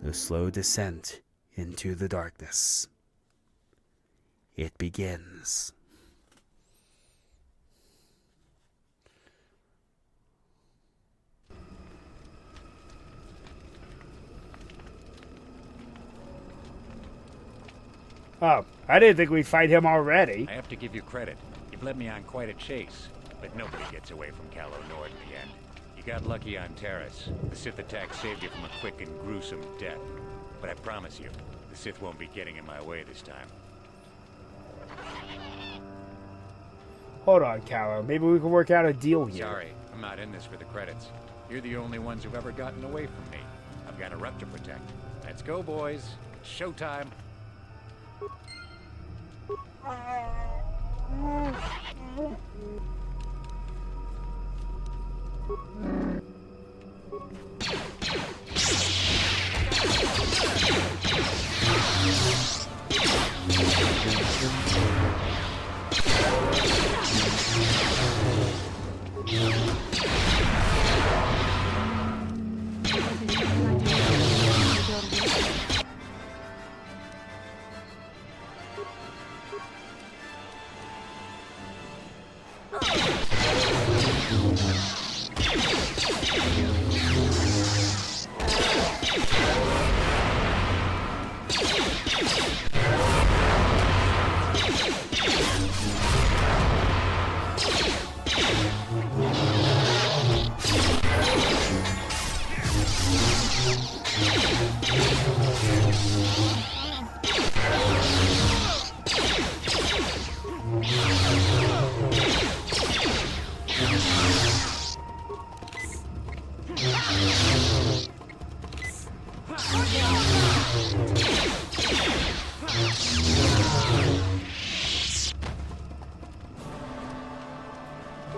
The slow descent into the darkness. It begins. Oh, I didn't think we'd fight him already. I have to give you credit. You've led me on quite a chase, but nobody gets away from Calo Nord in the end. You got lucky on Terrace. The Sith attack saved you from a quick and gruesome death. But I promise you, the Sith won't be getting in my way this time. Hold on, Calo. Maybe we can work out a deal here. Sorry, I'm not in this for the credits. You're the only ones who've ever gotten away from me. I've got a rep to protect. Let's go, boys. It's showtime.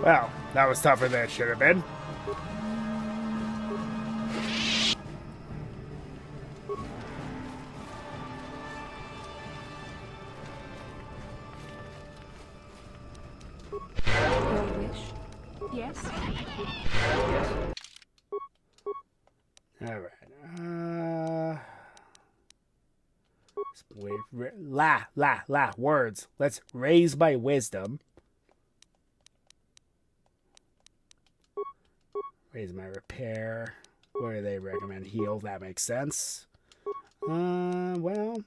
Well, that was tougher than it should have been. Your wish? Yes? Alright, words. Let's raise my wisdom. Raise my repair. What do they recommend? Heal. That makes sense. Well,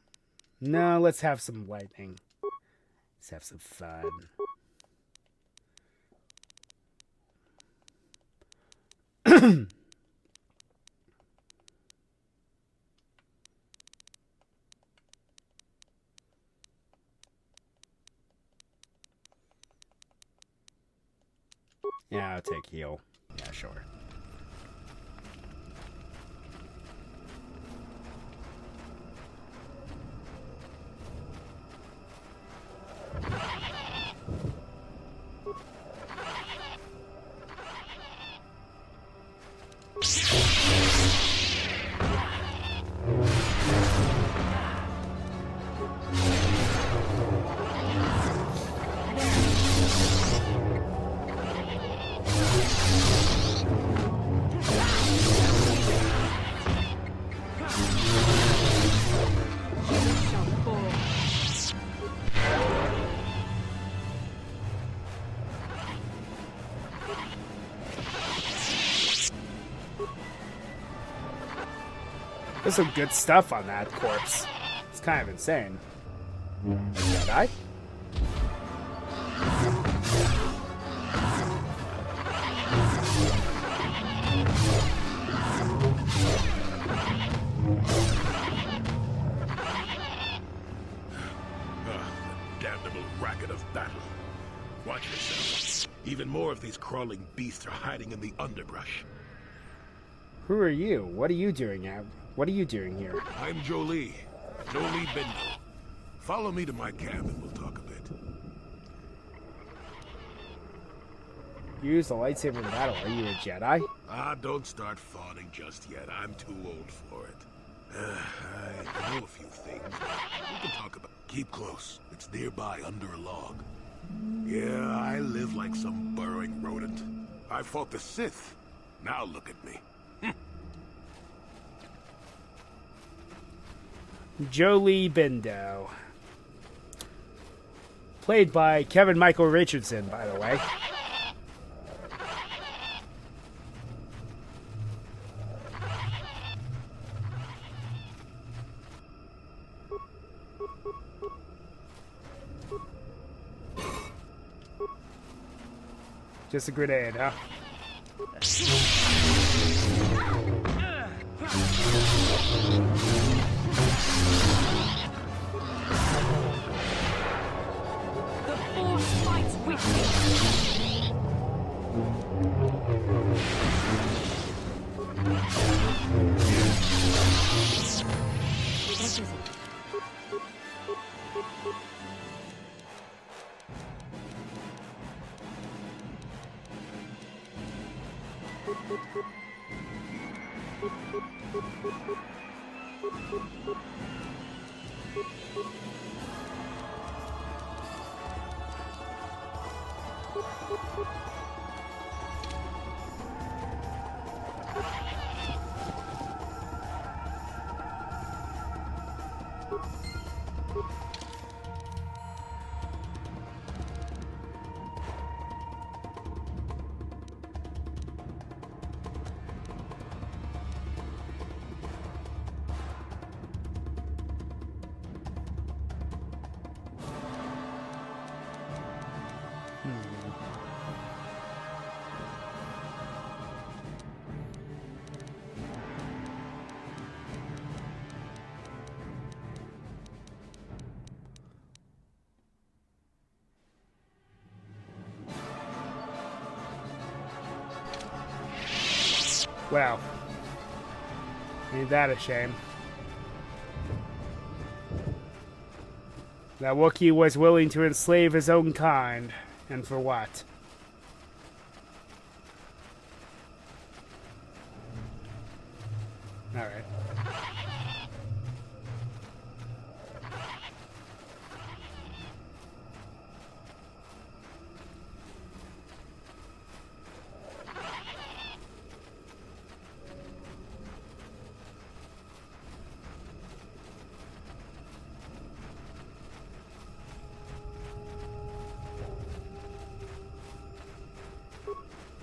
no, let's have some lightning. Let's have some fun. Yeah, I'll take heal. Yeah, sure. There's some good stuff on that corpse. It's kind of insane. Jedi? Damnable racket of battle. Watch yourself. Even more of these crawling beasts are hiding in the underbrush. Who are you? What are you doing out? What are you doing here? I'm Jolie. Jolie Bindle. Follow me to my camp and we'll talk a bit. You use the lightsaber in battle. Are you a Jedi? Ah, don't start fawning just yet. I'm too old for it. I know a few things, but we can talk about. Keep close. It's nearby under a log. Yeah, I live like some burrowing rodent. I fought the Sith. Now look at me. Jolie Bindo. Played by Kevin Michael Richardson, by the way. Just a grenade, huh? The Force fights with me. What is it? Well, ain't that a shame? That Wookiee was willing to enslave his own kind, and for what? Alright.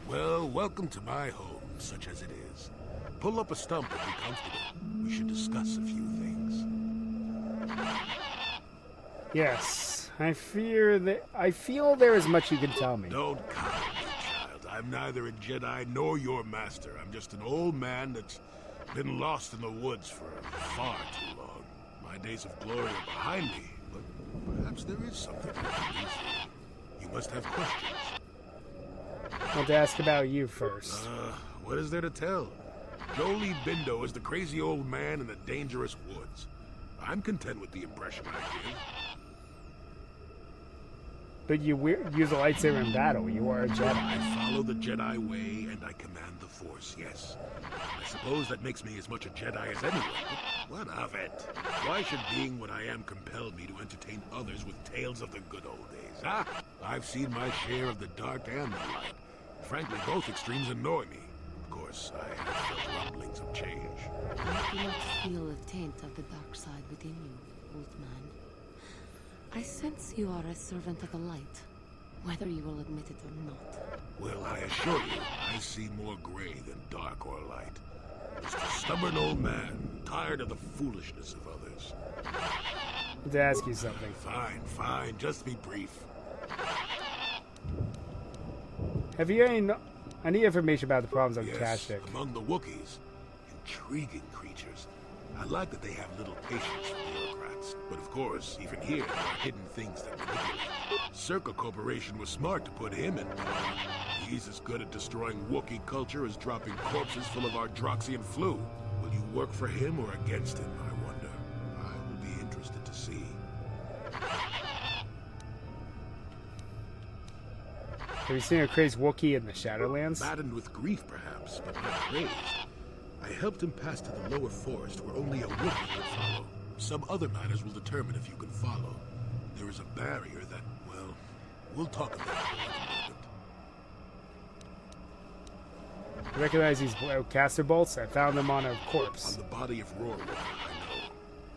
Well, welcome to my home, such as it is. Pull up a stump and be comfortable. We should discuss a few things. Yes, I feel there is much you can tell me. Don't coddle me, child. I'm neither a Jedi nor your master. I'm just an old man that's been lost in the woods for far too long. My days of glory are behind me, but perhaps there is something I can do for you. You must have questions. I want to ask about you first. What is there to tell? Jolie Bindo is the crazy old man in the dangerous woods. I'm content with the impression I give. But you use a lightsaber in battle. You are a Jedi. I follow the Jedi way, and I command the Force, yes. I suppose that makes me as much a Jedi as anyone, but what of it? Why should being what I am compel me to entertain others with tales of the good old days, huh? I've seen my share of the dark and the light. Frankly, both extremes annoy me. Of course, I have felt rumblings of change. I do not feel a taint of the dark side within you, old man. I sense you are a servant of the light, whether you will admit it or not. Well, I assure you, I see more gray than dark or light. Just a stubborn old man, tired of the foolishness of others. I want to ask you something. Fine, just be brief. Have you any information about the problems on Yes, Kashyyyk? among the Wookiees, intriguing creatures. I like that they have little patience for bureaucrats. But of course, even here, there are hidden things that manipulate. Czerka Corporation was smart to put him in power. He's as good at destroying Wookiee culture as dropping corpses full of Ardroxian flu. Will you work for him or against him, I wonder? I will be interested to see. Have you seen a crazed Wookiee in the Shadowlands? Maddened with grief, perhaps, but not crazed. I helped him pass to the lower forest where only a Wookiee could follow. Some other matters will determine if you can follow. There is a barrier that, well, we'll talk about it in a moment. You recognize these caster bolts? I found them on a corpse. On the body of Rorwar, I know.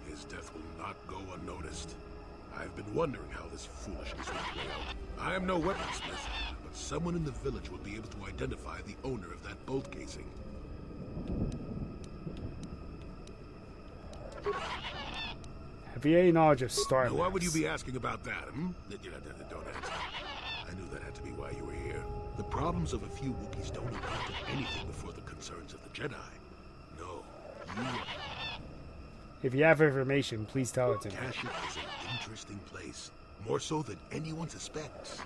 His death will not go unnoticed. I've been wondering how this foolishness will play out. I am no weaponsmith, but someone in the village will be able to identify the owner of that bolt casing. Have you any knowledge of star Now, why maps? would you be asking about that, hmm? Don't answer. I knew that had to be why you were here. The problems of a few Wookiees don't amount to anything before the concerns of the Jedi. No, you If you have information, please tell it to me. Kashyyyk is an interesting place, more so than anyone suspects.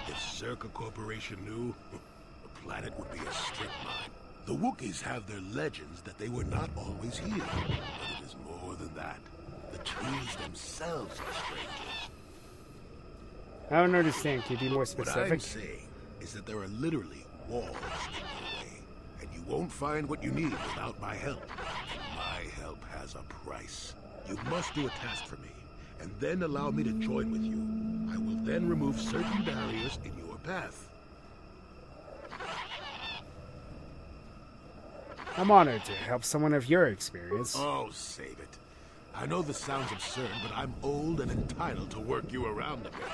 If Czerka Corporation knew, the planet would be a strip mine. The Wookiees have their legends that they were not always here, but it is more than that. The trees themselves are strangers. I don't understand. Can you be more What specific? I'm saying is that there are literally walls in your way, and you won't find what you need without my help. And my help has a price. You must do a task for me, and then allow me to join with you. I will then remove certain barriers in your path. I'm honored to help someone of your experience. Oh, save it. I know this sounds absurd, but I'm old and entitled to work you around a bit.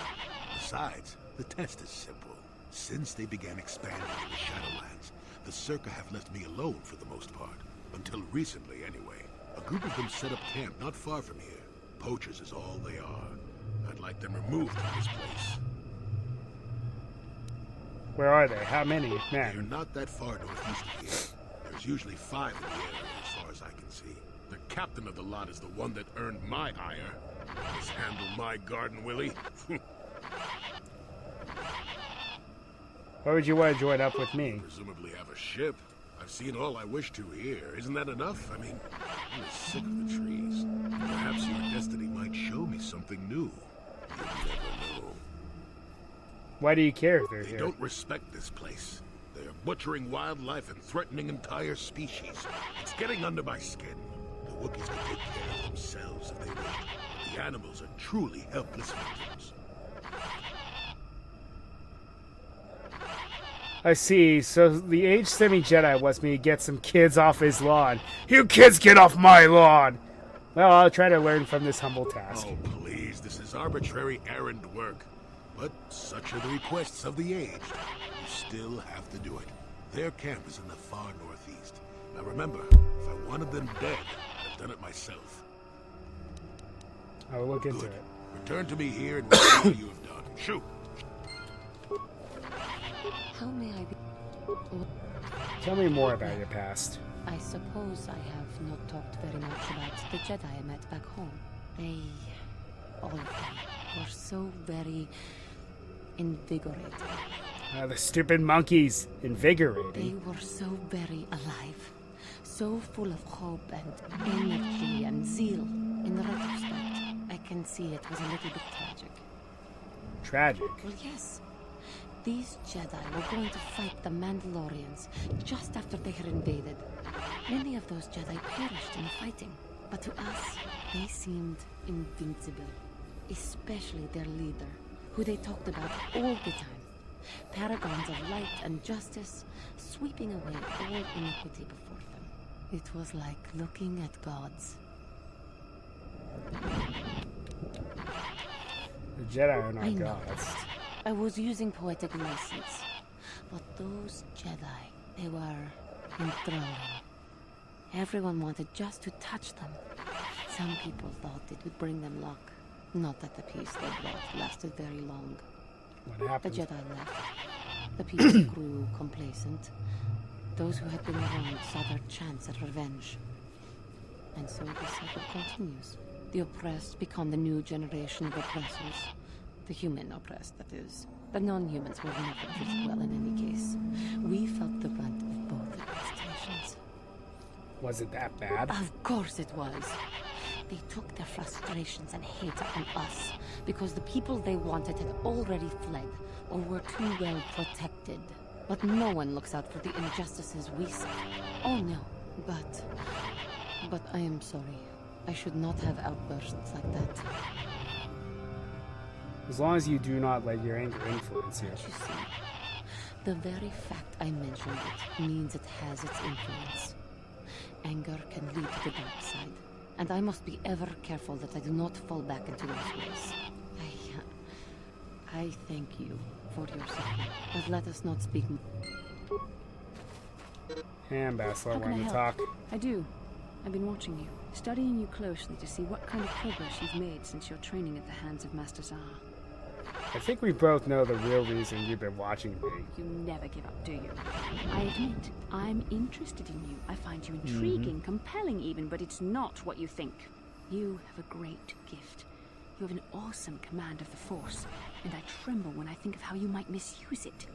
Besides, the test is simple. Since they began expanding in the Shadowlands, the Czerka have left me alone for the most part. Until recently, anyway. A group of them set up camp not far from here. Poachers is all they are. I'd like them removed from this place. Where are they? How many They're men? not that far northeast of here. There's usually 5 in the area as far as I can see. The captain of the lot is the one that earned my hire. Mishandle my garden, Willie. Why would you want to join up with me? Presumably have a ship. I've seen all I wish to here. Isn't that enough? I mean, I'm as sick of the trees. Perhaps your destiny might show me something new. You never know. Why do you care if they're They here? don't respect this place. They are butchering wildlife and threatening entire species. It's getting under my skin. The Wookiees can take care of themselves if they wish. The animals are truly helpless victims. I see. So the aged semi-Jedi wants me to get some kids off his lawn. You kids get off my lawn! Well, I'll try to learn from this humble task. Oh, please, this is arbitrary errand work. But such are the requests of the aged. You still have to do it. Their camp is in the far northeast. Now remember, if I wanted them dead, I'd have done it myself. I will look into Good. it. Return to me here and we'll see what you have done. Shoot! How may I be? Tell me more about your past. I suppose I have not talked very much about the Jedi I met back home. All of them were so very invigorating. The stupid monkeys. They Invigorating. were so very alive, so full of hope and energy and zeal. In retrospect, I can see it was a little bit tragic. Tragic. Well, yes. These Jedi were going to fight the Mandalorians just after they had invaded. Many of those Jedi perished in the fighting, but to us, they seemed invincible. Especially their leader, who they talked about all the time. Paragons of light and justice, sweeping away all iniquity before them. It was like looking at gods. The Jedi are I not know gods. that. I was using poetic license. But those Jedi, they were enthralling. Everyone wanted just to touch them. Some people thought it would bring them luck. Not that the peace they brought lasted very long. What The happened? Jedi left. The people grew complacent. Those who had been wronged saw their chance at revenge. And so the cycle continues. The oppressed become the new generation of oppressors. The human oppressed, that is. The non-humans were never treated well in any case. We felt the brunt of both administrations. Was it that bad? Of course it was. They took their frustrations and hate on us because the people they wanted had already fled or were too well protected. But no one looks out for the injustices we see. Oh no, but I am sorry. I should not have outbursts like that. As long as you do not let your anger influence you. You see, the very fact I mentioned it means it has its influence. Anger can lead to the dark side, and I must be ever careful that I do not fall back into those ways. I thank you for your support, but let us not speak. Hey, Ambassador, How can want I to help? talk? I do. I've been watching you, studying you closely to see what kind of progress you've made since your training at the hands of Master Zahar. I think we both know the real reason you've been watching me. You never give up, do you? I admit, I'm interested in you. I find you intriguing, compelling even, but it's not what you think. You have a great gift. You have an awesome command of the Force, and I tremble when I think of how you might misuse it.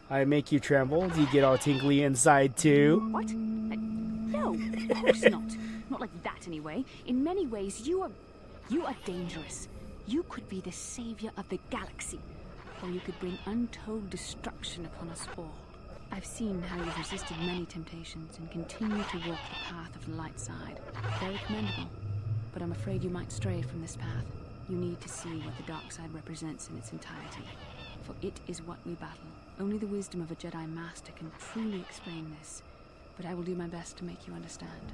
I make you tremble? Do you get all tingly inside too? What? No, of course not. Not like that, anyway. In many ways, you are dangerous. You could be the savior of the galaxy, or you could bring untold destruction upon us all. I've seen how you've resisted many temptations and continue to walk the path of the light side. Very commendable. But I'm afraid you might stray from this path. You need to see what the dark side represents in its entirety, for it is what we battle. Only the wisdom of a Jedi Master can truly explain this, but I will do my best to make you understand.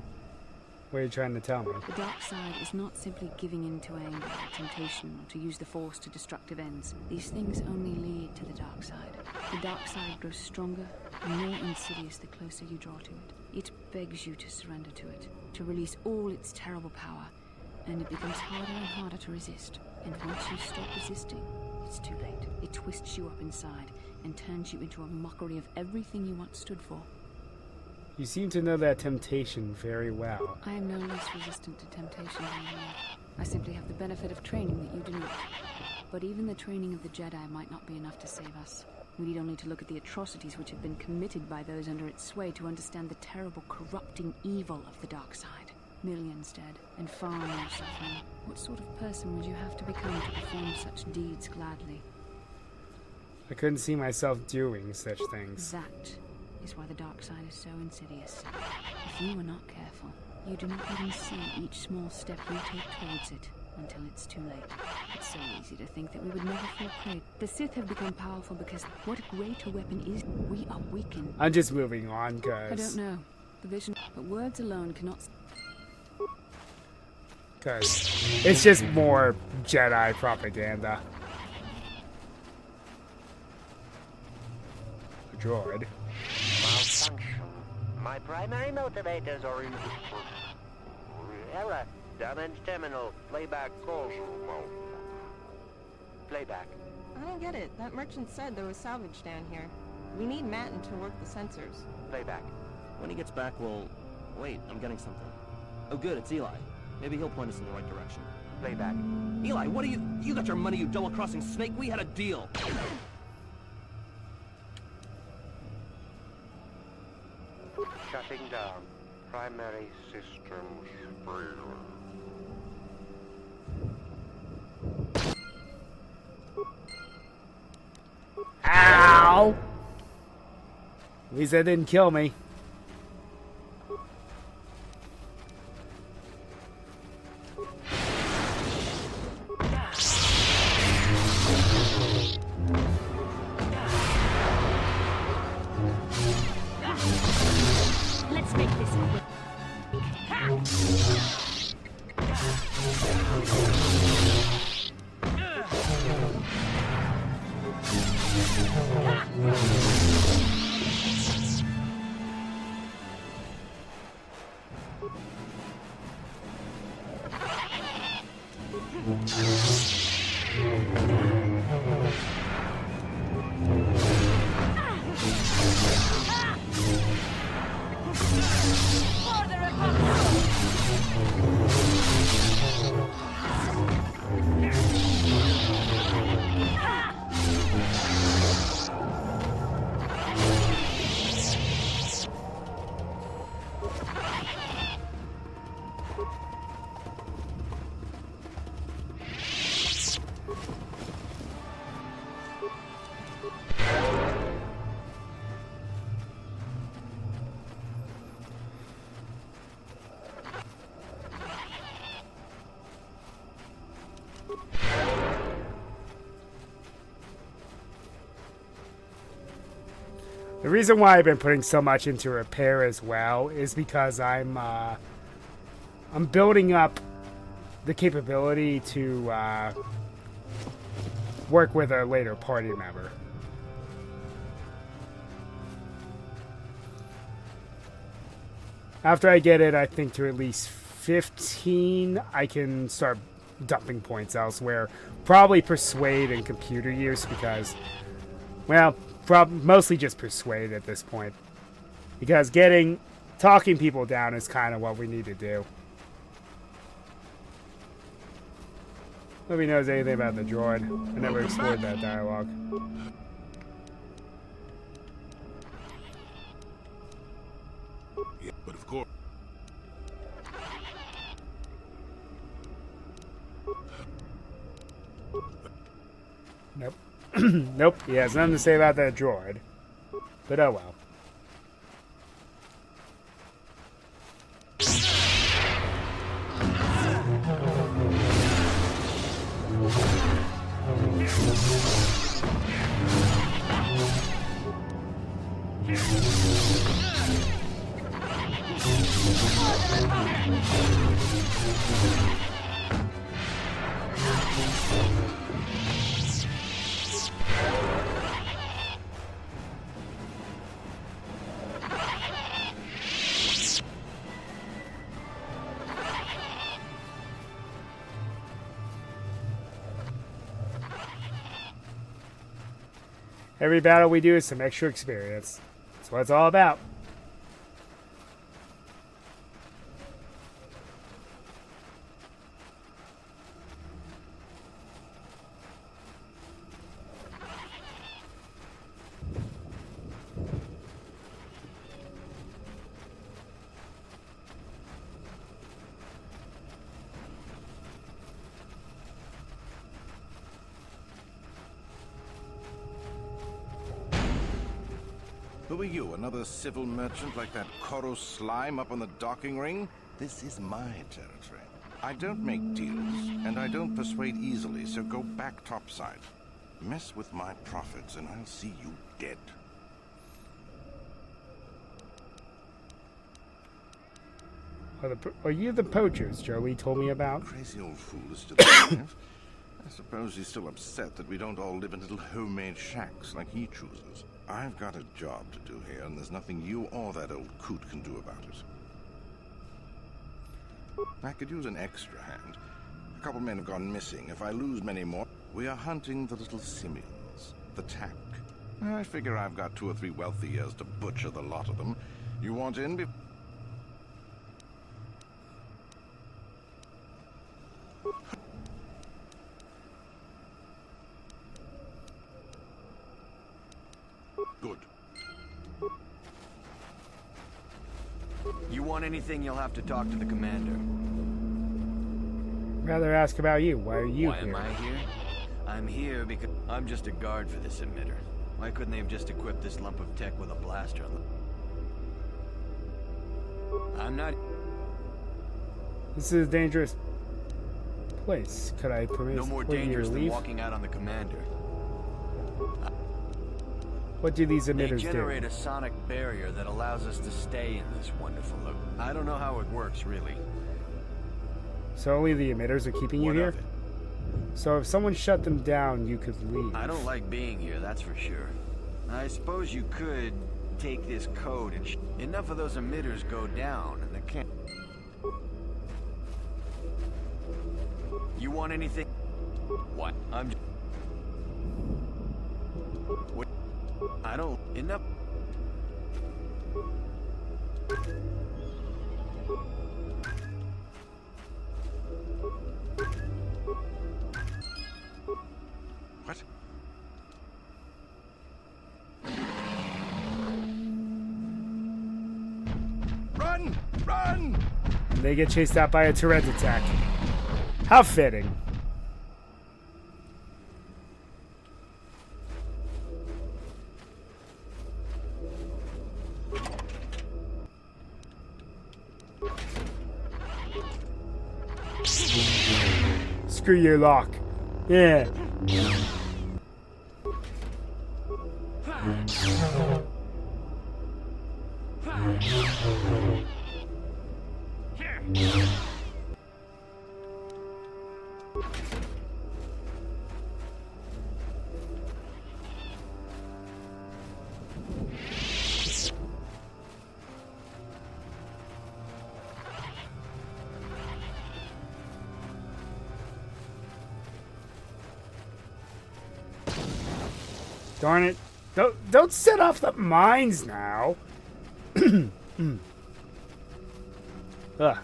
What are you trying to tell me? The dark side is not simply giving in to anger or temptation or to use the Force to destructive ends. These things only lead to the dark side. The dark side grows stronger and more insidious the closer you draw to it. It begs you to surrender to it, to release all its terrible power, and it becomes harder and harder to resist. And once you stop resisting, it's too late. It twists you up inside and turns you into a mockery of everything you once stood for. You seem to know that temptation very well. I am no less resistant to temptation than you. I simply have the benefit of training that you do not. But even the training of the Jedi might not be enough to save us. We need only to look at the atrocities which have been committed by those under its sway to understand the terrible, corrupting evil of the dark side. Millions dead, and far more suffering. What sort of person would you have to become to perform such deeds gladly? I couldn't see myself doing such things. That is why the dark side is so insidious. If you are not careful, you do not even see each small step you take towards it until it's too late. It's so easy to think that we would never fall prey. The Sith have become powerful because what greater weapon is? We are weakened. I'm just moving on, I because... don't know. The vision, but words alone cannot. Because it's just more Jedi propaganda. A droid. Malfunction. My primary motivators are in error. Damage terminal. Playback calls. Playback. I don't get it. That merchant said there was salvage down here. We need Matin to work the sensors. Playback. When he gets back, we'll... Wait, I'm getting something. Oh good, it's Eli. Maybe he'll point us in the right direction. Playback. Eli, what are you... You got your money, you double-crossing snake? We had a deal! Shutting down. Primary systems failure. Ow! At least that didn't kill me. Let's make this quick. The reason why I've been putting so much into repair as well is because I'm building up the capability to work with a later party member. After I get it, I think to at least 15, I can start dumping points elsewhere. Probably persuade and computer use because, well, mostly just persuade at this point. Because talking people down is kind of what we need to do. Nobody knows anything about the droid. I never explored that dialogue. Yeah, but of course. Nope. Nope, he has nothing to say about that droid. But oh well. Every battle we do is some extra experience. That's what it's all about. Who are you, another civil merchant like that KOTOR slime up on the docking ring? This is my territory. I don't make deals, and I don't persuade easily, so go back topside. Mess with my profits, and I'll see you dead. Are you the poachers Joey told me about? Crazy old fool is still alive. I suppose he's still upset that we don't all live in little homemade shacks like he chooses. I've got a job to do here, and there's nothing you or that old coot can do about it. I could use an extra hand. A couple men have gone missing. If I lose many more, we are hunting the little simians, the tack. I figure I've got 2 or 3 wealthy years to butcher the lot of them. You want in? Good. You want anything, you'll have to talk to the commander. Rather ask about you. Why are you Why here? am I here? I'm here because I'm just a guard for this emitter. Why couldn't they have just equipped this lump of tech with a blaster? I'm not... This is a dangerous place. Could I permit No more you to dangerous than leave? walking out on the commander. What do these They emitters generate do? a sonic barrier that allows us to stay in this wonderful look. I don't know how it works, really. So only the emitters are keeping you What here? of it? So if someone shut them down, you could leave. I don't like being here, that's for sure. I suppose you could take this code and enough of those emitters go down and the can't... You want anything? What? I'm... What? I don't... Enough... What? Run! Run! They get chased out by a turret attack. How fitting. Screw your lock. Yeah. Darn it. Don't set off the mines now. Ugh.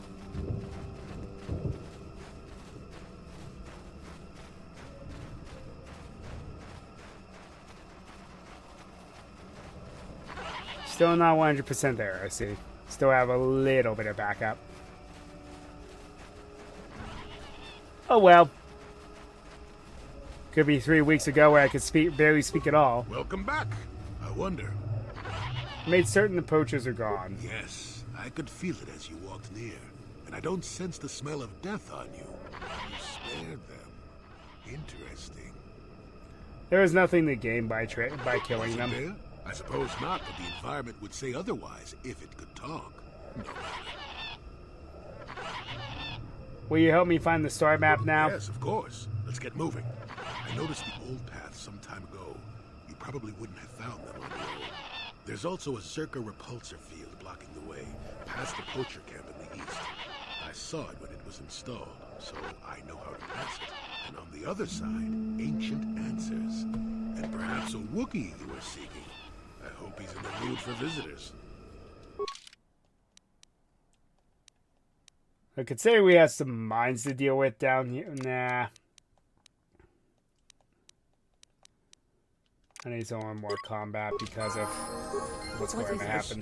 Still not 100% there, I see. Still have a little bit of backup. Oh well. Could be 3 weeks ago where I could barely speak at all. Welcome back. I wonder. Made certain the poachers are gone. Yes, I could feel it as you walked near. And I don't sense the smell of death on you. You spared them. Interesting. There is nothing to gain by killing them. There? I suppose not, but the environment would say otherwise if it could talk. No matter. Will you help me find the star map now? Yes, of course. Let's get moving. I noticed the old path some time ago. You probably wouldn't have found them on your own. There's also a Czerka repulsor field blocking the way, past the poacher camp in the east. I saw it when it was installed, so I know how to pass it. And on the other side, ancient answers. And perhaps a Wookiee you were seeking. I hope he's in the mood for visitors. I could say we have some mines to deal with down here. Nah. I need someone more combat because of what's going to happen.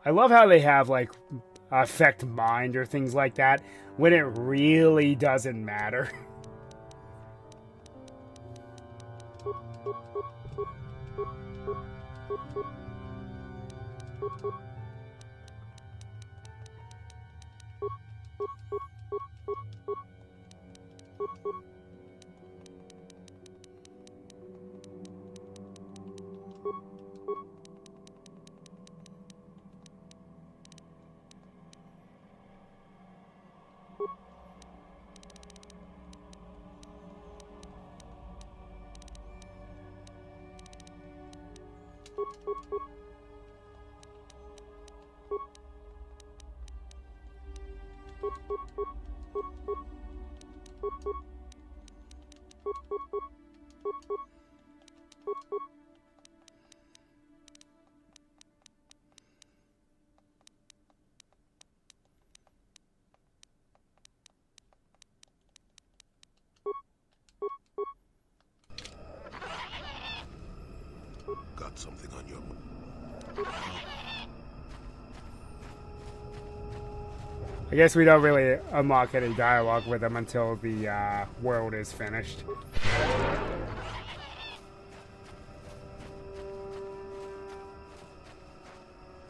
I love how they have, like, affect mind or things like that when it really doesn't matter. Got something on your... I guess we don't really unlock any dialogue with them until the world is finished.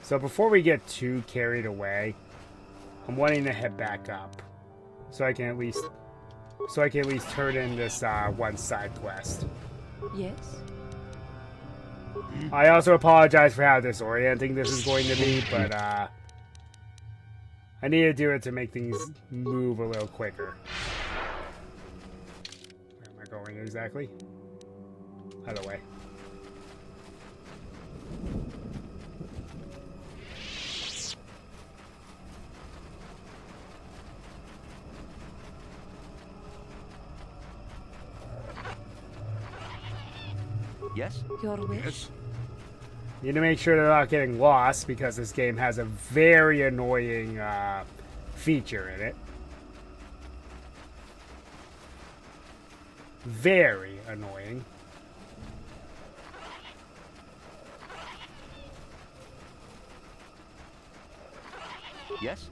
So before we get too carried away, I'm wanting to head back up, so I can at least turn in this one side quest. Yes? I also apologize for how disorienting this is going to be, but I need to do it to make things move a little quicker. Where am I going exactly? Other way. Yes? Your wish? Yes? You need to make sure they're not getting lost because this game has a very annoying feature in it. Very annoying. Yes?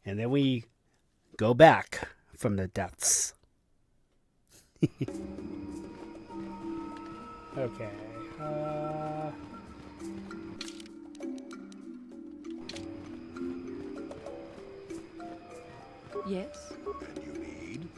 And then we go back from the depths. Okay. Yes? And you need?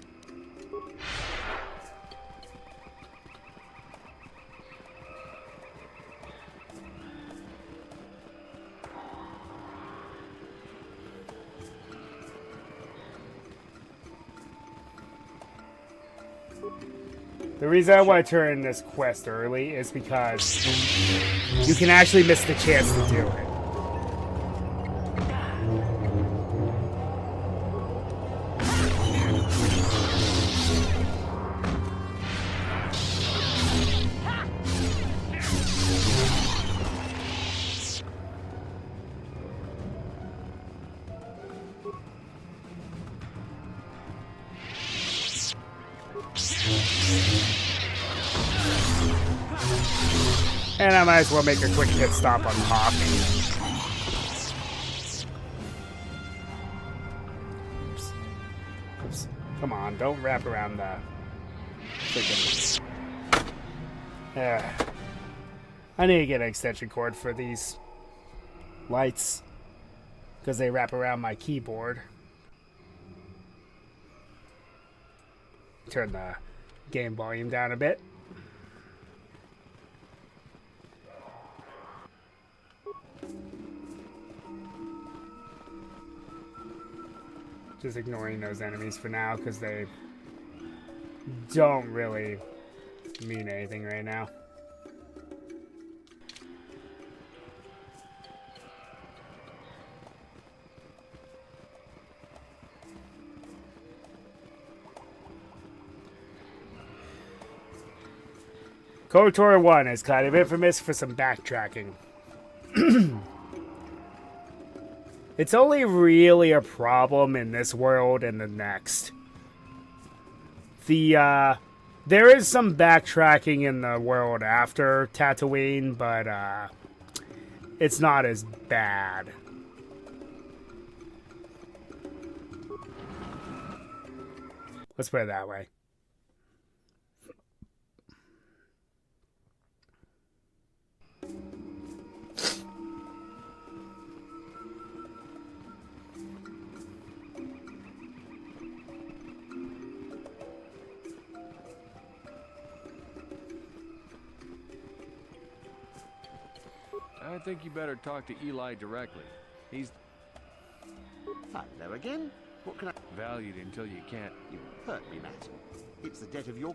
The reason I want to turn in this quest early is because you can actually miss the chance to do it. And I might as well make a quick pit stop on top. Oops. Oops. Come on, don't wrap around the freaking... I need to get an extension cord for these lights because they wrap around my keyboard. Turn the game volume down a bit. Just ignoring those enemies for now because they don't really mean anything right now. KOTOR 1 is kind of infamous for some backtracking. It's only really a problem in this world and the next. There is some backtracking in the world after Tatooine, but it's not as bad. Let's put it that way. I think you better talk to Eli directly. He's Hello again. What can I... valued until you can't. You hurt me, Matt. It's the debt of your...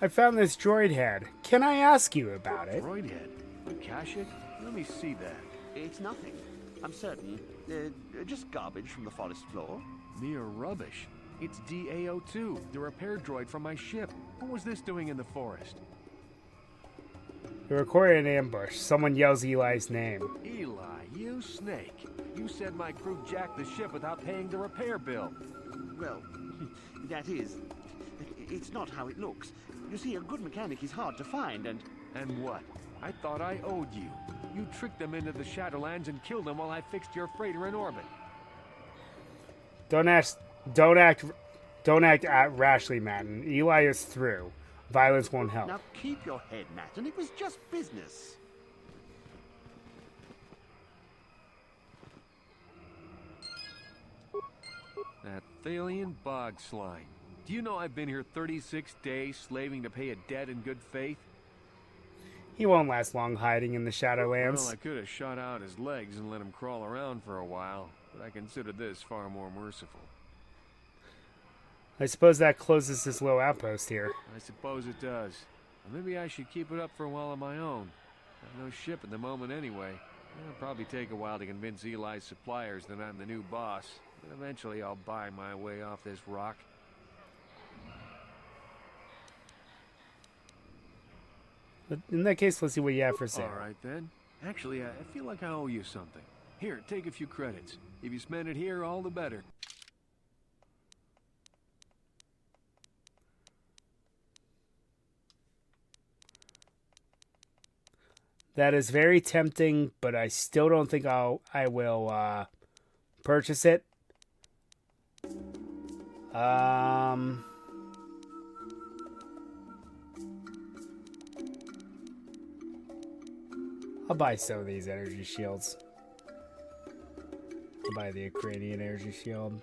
I found this droid head. Can I ask you about it? Droid head? You cache it? Let me see that. It's nothing. I'm certain. Just garbage from the forest floor. Mere rubbish. It's DAO2, the repair droid from my ship. What was this doing in the forest? You're recording an ambush. Someone yells Eli's name. Eli, you snake. You said my crew jacked the ship without paying the repair bill. Well, that is... It's not how it looks. You see, a good mechanic is hard to find, and... And what? I thought I owed you. You tricked them into the Shadowlands and killed them while I fixed your freighter in orbit. Don't act rashly, Madden. Eli is through. Violence won't help. Now keep your head, Matt, and it was just business. That Thalian bog slime. Do you know I've been here 36 days slaving to pay a debt in good faith? He won't last long hiding in the Shadowlands. Well, I could have shot out his legs and let him crawl around for a while, but I consider this far more merciful. I suppose that closes this little outpost here. I suppose it does. Well, maybe I should keep it up for a while on my own. Got no ship at the moment anyway. It'll probably take a while to convince Eli's suppliers that I'm the new boss, but eventually I'll buy my way off this rock. But in that case, let's see what you have for sale. All right, then. Actually, I feel like I owe you something. Here, take a few credits. If you spend it here, all the better. That is very tempting, but I still don't think I will purchase it. I'll buy some of these energy shields. I'll buy the Ukrainian energy shield.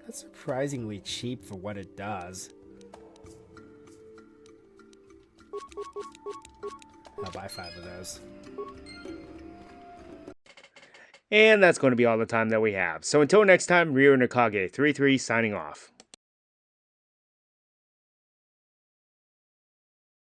That's surprisingly cheap for what it does. I'll buy 5 of those. And that's going to be all the time that we have. So until next time, Ryo Nakage 33 signing off.